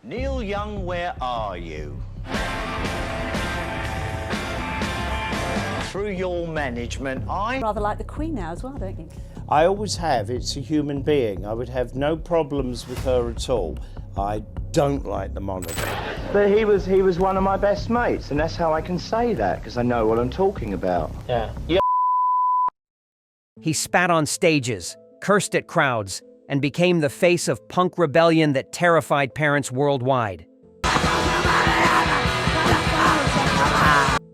Neil Young, where are you? Through your management, Rather like the Queen now as well, don't you? I always have. It's a human being. I would have no problems with her at all. I don't like the monarch. But he was one of my best mates, and that's how I can say that, because I know what I'm talking about. Yeah. He spat on stages, cursed at crowds, and became the face of punk rebellion that terrified parents worldwide.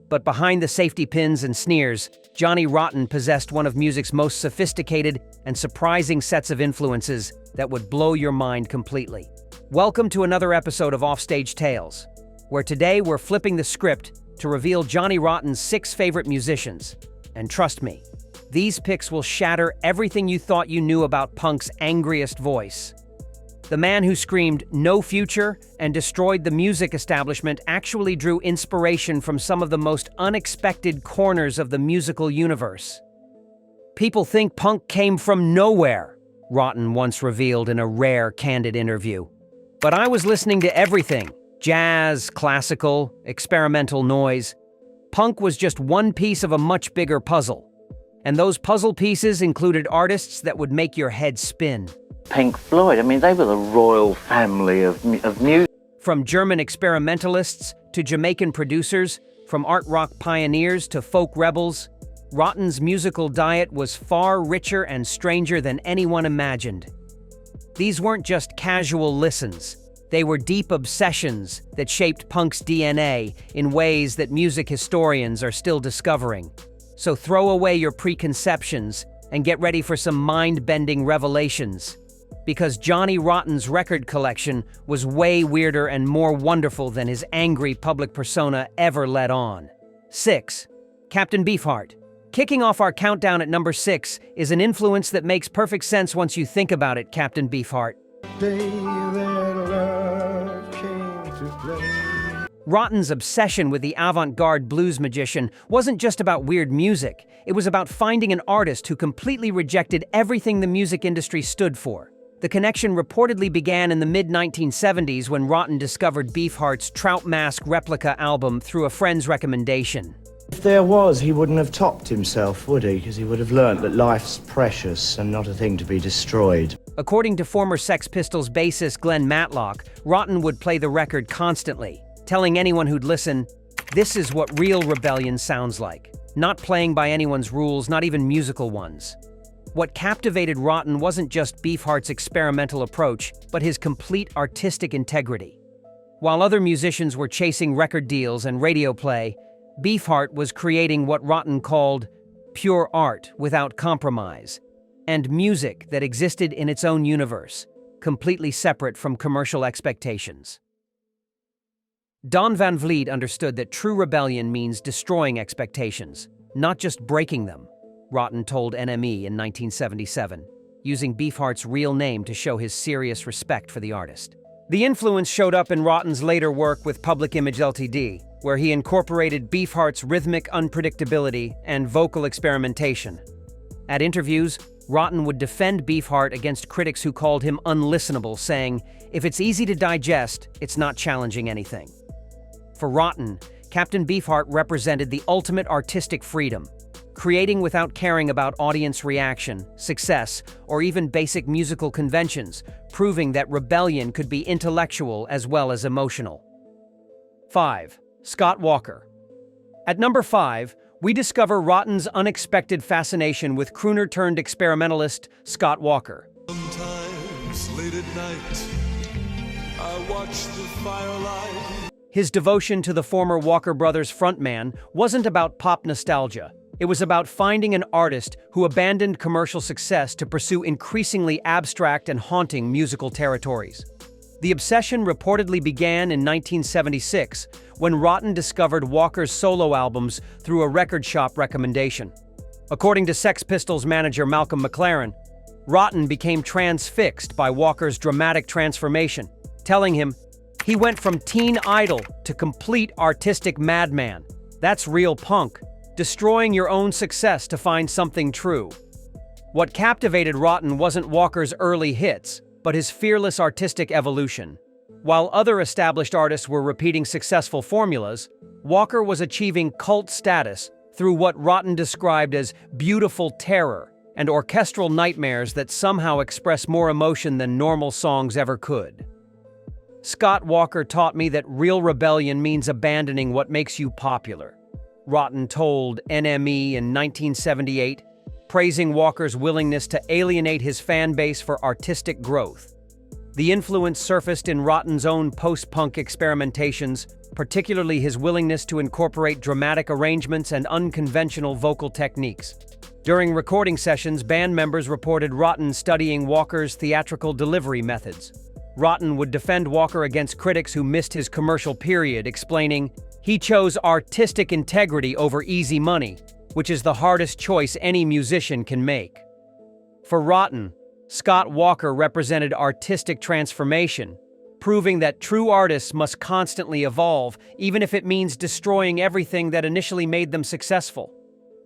But behind the safety pins and sneers, Johnny Rotten possessed one of music's most sophisticated and surprising sets of influences that would blow your mind completely. Welcome to another episode of Offstage Tales, where today we're flipping the script to reveal Johnny Rotten's 6 favorite musicians. And trust me, these picks will shatter everything you thought you knew about punk's angriest voice. The man who screamed "no future" and destroyed the music establishment actually drew inspiration from some of the most unexpected corners of the musical universe. People think punk came from nowhere, Rotten once revealed in a rare, candid interview. But I was listening to everything: jazz, classical, experimental noise. Punk was just one piece of a much bigger puzzle. And those puzzle pieces included artists that would make your head spin. Pink Floyd, I mean, they were the royal family of music. From German experimentalists to Jamaican producers, from art rock pioneers to folk rebels, Rotten's musical diet was far richer and stranger than anyone imagined. These weren't just casual listens. They were deep obsessions that shaped punk's DNA in ways that music historians are still discovering. So throw away your preconceptions and get ready for some mind-bending revelations. Because Johnny Rotten's record collection was way weirder and more wonderful than his angry public persona ever let on. 6. Captain Beefheart. Kicking off our countdown at number 6 is an influence that makes perfect sense once you think about it, Captain Beefheart. Rotten's obsession with the avant-garde blues magician wasn't just about weird music. It was about finding an artist who completely rejected everything the music industry stood for. The connection reportedly began in the mid-1970s when Rotten discovered Beefheart's Trout Mask replica album through a friend's recommendation. If there was, he wouldn't have topped himself, would he? Because he would have learnt that life's precious and not a thing to be destroyed. According to former Sex Pistols bassist Glenn Matlock, Rotten would play the record constantly, telling anyone who'd listen, "This is what real rebellion sounds like." Not playing by anyone's rules, not even musical ones. What captivated Rotten wasn't just Beefheart's experimental approach, but his complete artistic integrity. While other musicians were chasing record deals and radio play, Beefheart was creating what Rotten called pure art without compromise, and music that existed in its own universe, completely separate from commercial expectations. Don Van Vliet understood that true rebellion means destroying expectations, not just breaking them, Rotten told NME in 1977, using Beefheart's real name to show his serious respect for the artist. The influence showed up in Rotten's later work with Public Image Ltd., where he incorporated Beefheart's rhythmic unpredictability and vocal experimentation. At interviews, Rotten would defend Beefheart against critics who called him unlistenable, saying, "If it's easy to digest, it's not challenging anything." For Rotten, Captain Beefheart represented the ultimate artistic freedom, creating without caring about audience reaction, success, or even basic musical conventions, proving that rebellion could be intellectual as well as emotional. 5. Scott Walker. At number 5, we discover Rotten's unexpected fascination with crooner-turned-experimentalist Scott Walker. Sometimes late at night, I watch the firelight. His devotion to the former Walker Brothers frontman wasn't about pop nostalgia. It was about finding an artist who abandoned commercial success to pursue increasingly abstract and haunting musical territories. The obsession reportedly began in 1976 when Rotten discovered Walker's solo albums through a record shop recommendation. According to Sex Pistols manager Malcolm McLaren, Rotten became transfixed by Walker's dramatic transformation, telling him, "He went from teen idol to complete artistic madman. That's real punk, destroying your own success to find something true." What captivated Rotten wasn't Walker's early hits, but his fearless artistic evolution. While other established artists were repeating successful formulas, Walker was achieving cult status through what Rotten described as beautiful terror and orchestral nightmares that somehow express more emotion than normal songs ever could. Scott Walker taught me that real rebellion means abandoning what makes you popular, Rotten told NME in 1978, praising Walker's willingness to alienate his fan base for artistic growth. The influence surfaced in Rotten's own post-punk experimentations, particularly his willingness to incorporate dramatic arrangements and unconventional vocal techniques. During recording sessions, band members reported Rotten studying Walker's theatrical delivery methods. Rotten would defend Walker against critics who missed his commercial period, explaining, "He chose artistic integrity over easy money, which is the hardest choice any musician can make." For Rotten, Scott Walker represented artistic transformation, proving that true artists must constantly evolve, even if it means destroying everything that initially made them successful.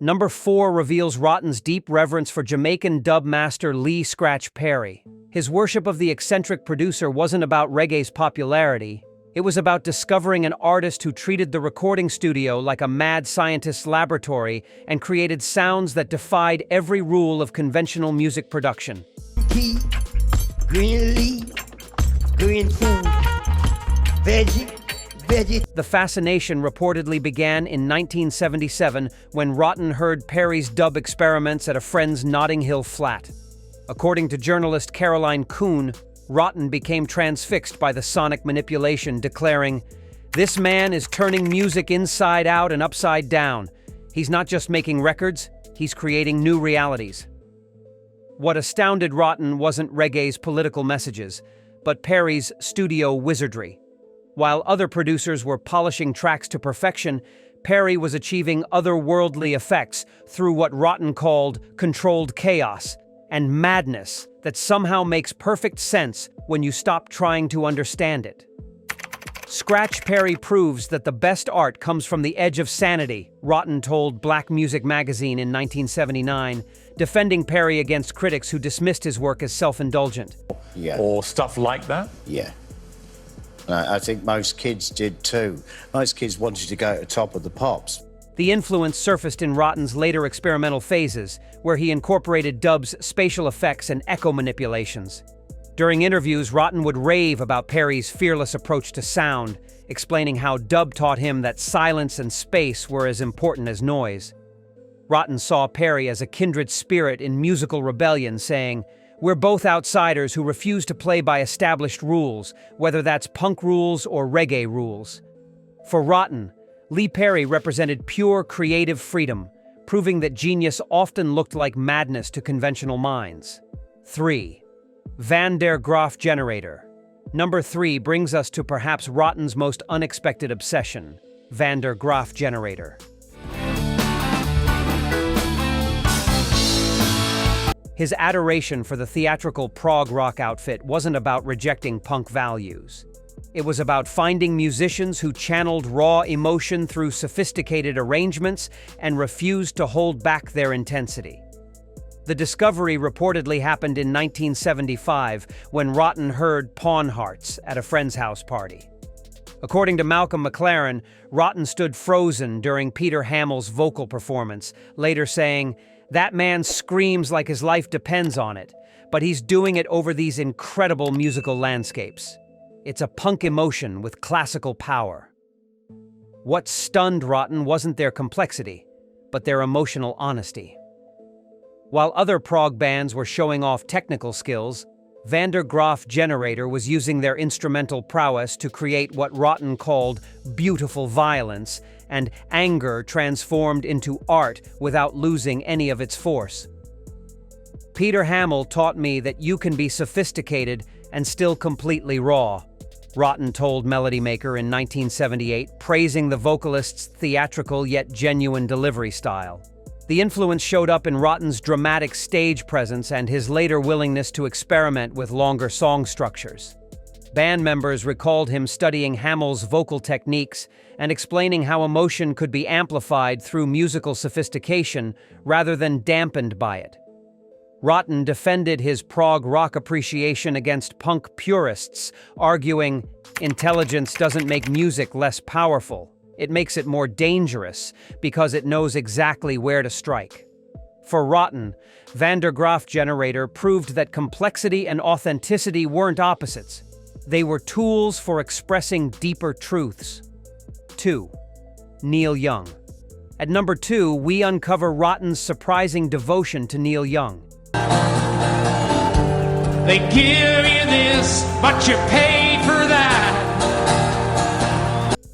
Number 4 reveals Rotten's deep reverence for Jamaican dub master Lee Scratch Perry. His worship of the eccentric producer wasn't about reggae's popularity. It was about discovering an artist who treated the recording studio like a mad scientist's laboratory and created sounds that defied every rule of conventional music production. Pea, green leaf, green food, veggie. The fascination reportedly began in 1977 when Rotten heard Perry's dub experiments at a friend's Notting Hill flat. According to journalist Caroline Kuhn, Rotten became transfixed by the sonic manipulation, declaring, "This man is turning music inside out and upside down. He's not just making records, he's creating new realities." What astounded Rotten wasn't reggae's political messages, but Perry's studio wizardry. While other producers were polishing tracks to perfection, Perry was achieving otherworldly effects through what Rotten called controlled chaos and madness that somehow makes perfect sense when you stop trying to understand it. Scratch Perry proves that the best art comes from the edge of sanity, Rotten told Black Music magazine in 1979, defending Perry against critics who dismissed his work as self-indulgent. Yeah. Or stuff like that? Yeah. I think most kids did too. Most kids wanted to go to the top of the pops. The influence surfaced in Rotten's later experimental phases, where he incorporated dub's spatial effects and echo manipulations. During interviews, Rotten would rave about Perry's fearless approach to sound, explaining how dub taught him that silence and space were as important as noise. Rotten saw Perry as a kindred spirit in musical rebellion, saying, "We're both outsiders who refuse to play by established rules, whether that's punk rules or reggae rules." For Rotten, Lee Perry represented pure creative freedom, proving that genius often looked like madness to conventional minds. 3. Vandergraph generator. Number 3 brings us to perhaps Rotten's most unexpected obsession, Vandergraph generator. His adoration for the theatrical prog rock outfit wasn't about rejecting punk values. It was about finding musicians who channeled raw emotion through sophisticated arrangements and refused to hold back their intensity. The discovery reportedly happened in 1975 when Rotten heard Pawn Hearts at a friend's house party. According to Malcolm McLaren, Rotten stood frozen during Peter Hamill's vocal performance, later saying, "That man screams like his life depends on it, but he's doing it over these incredible musical landscapes. It's a punk emotion with classical power." What stunned Rotten wasn't their complexity, but their emotional honesty. While other prog bands were showing off technical skills, Vandergraph Generator was using their instrumental prowess to create what Rotten called beautiful violence and anger transformed into art without losing any of its force. Peter Hamill taught me that you can be sophisticated and still completely raw, Rotten told Melody Maker in 1978, praising the vocalist's theatrical yet genuine delivery style. The influence showed up in Rotten's dramatic stage presence and his later willingness to experiment with longer song structures. Band members recalled him studying Hamill's vocal techniques and explaining how emotion could be amplified through musical sophistication rather than dampened by it. Rotten defended his prog rock appreciation against punk purists, arguing, "Intelligence doesn't make music less powerful. It makes it more dangerous because it knows exactly where to strike." For Rotten, Vandergraph generator proved that complexity and authenticity weren't opposites. They were tools for expressing deeper truths. 2. Neil Young. At number 2, we uncover Rotten's surprising devotion to Neil Young. They give you this, but you paid for that.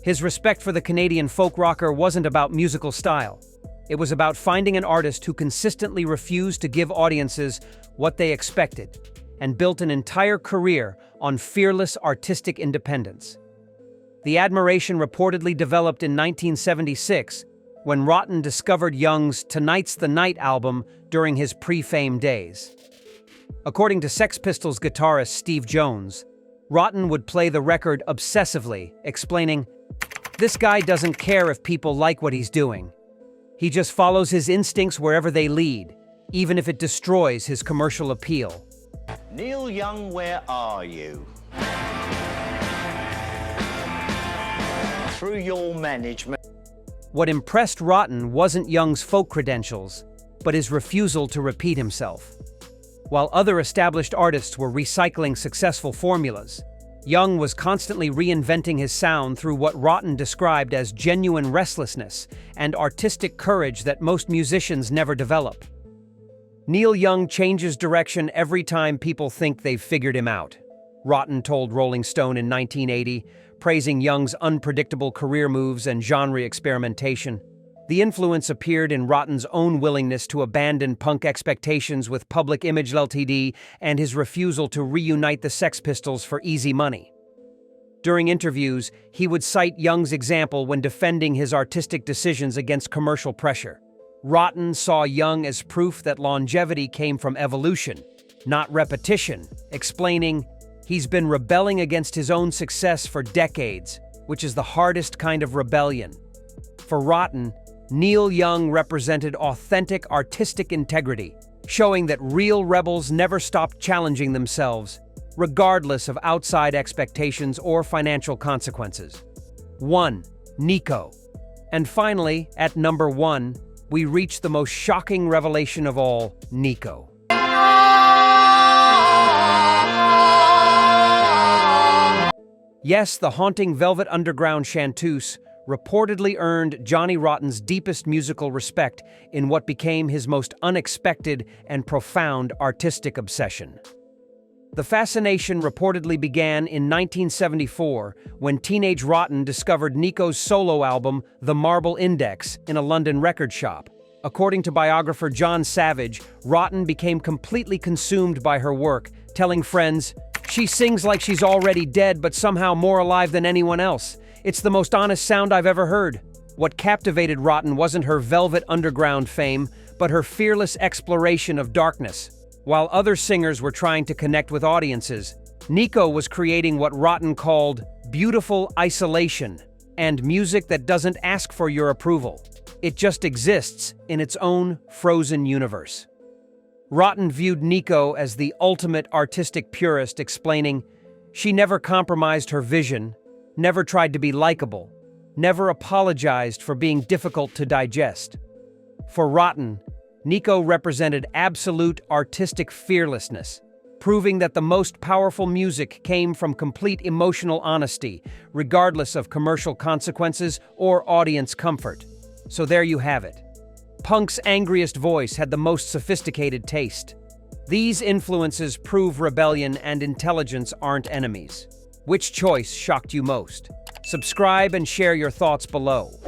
His respect for the Canadian folk rocker wasn't about musical style. It was about finding an artist who consistently refused to give audiences what they expected and built an entire career on fearless artistic independence. The admiration reportedly developed in 1976 when Rotten discovered Young's Tonight's the Night album during his pre-fame days. According to Sex Pistols guitarist Steve Jones, Rotten would play the record obsessively, explaining, "This guy doesn't care if people like what he's doing. He just follows his instincts wherever they lead, even if it destroys his commercial appeal." Neil Young, where are you? Through your management. What impressed Rotten wasn't Young's folk credentials, but his refusal to repeat himself. While other established artists were recycling successful formulas, Young was constantly reinventing his sound through what Rotten described as genuine restlessness and artistic courage that most musicians never develop. Neil Young changes direction every time people think they've figured him out, Rotten told Rolling Stone in 1980, praising Young's unpredictable career moves and genre experimentation. The influence appeared in Rotten's own willingness to abandon punk expectations with Public Image Ltd. And his refusal to reunite the Sex Pistols for easy money. During interviews, he would cite Young's example when defending his artistic decisions against commercial pressure. Rotten saw Young as proof that longevity came from evolution, not repetition, explaining, "He's been rebelling against his own success for decades, which is the hardest kind of rebellion." For Rotten, Neil Young represented authentic artistic integrity, showing that real rebels never stopped challenging themselves, regardless of outside expectations or financial consequences. 1. Nico. And finally, at number 1, we reach the most shocking revelation of all, Nico. Yes, the haunting Velvet Underground chanteuse reportedly earned Johnny Rotten's deepest musical respect in what became his most unexpected and profound artistic obsession. The fascination reportedly began in 1974 when teenage Rotten discovered Nico's solo album, The Marble Index, in a London record shop. According to biographer John Savage, Rotten became completely consumed by her work, telling friends, "She sings like she's already dead, but somehow more alive than anyone else. It's the most honest sound I've ever heard." What captivated Rotten wasn't her Velvet Underground fame, but her fearless exploration of darkness. While other singers were trying to connect with audiences, Nico was creating what Rotten called beautiful isolation and music that doesn't ask for your approval. It just exists in its own frozen universe. Rotten viewed Nico as the ultimate artistic purist, explaining, "She never compromised her vision, never tried to be likable, never apologized for being difficult to digest." For Rotten, Nico represented absolute artistic fearlessness, proving that the most powerful music came from complete emotional honesty, regardless of commercial consequences or audience comfort. So there you have it. Punk's angriest voice had the most sophisticated taste. These influences prove rebellion and intelligence aren't enemies. Which choice shocked you most? Subscribe and share your thoughts below.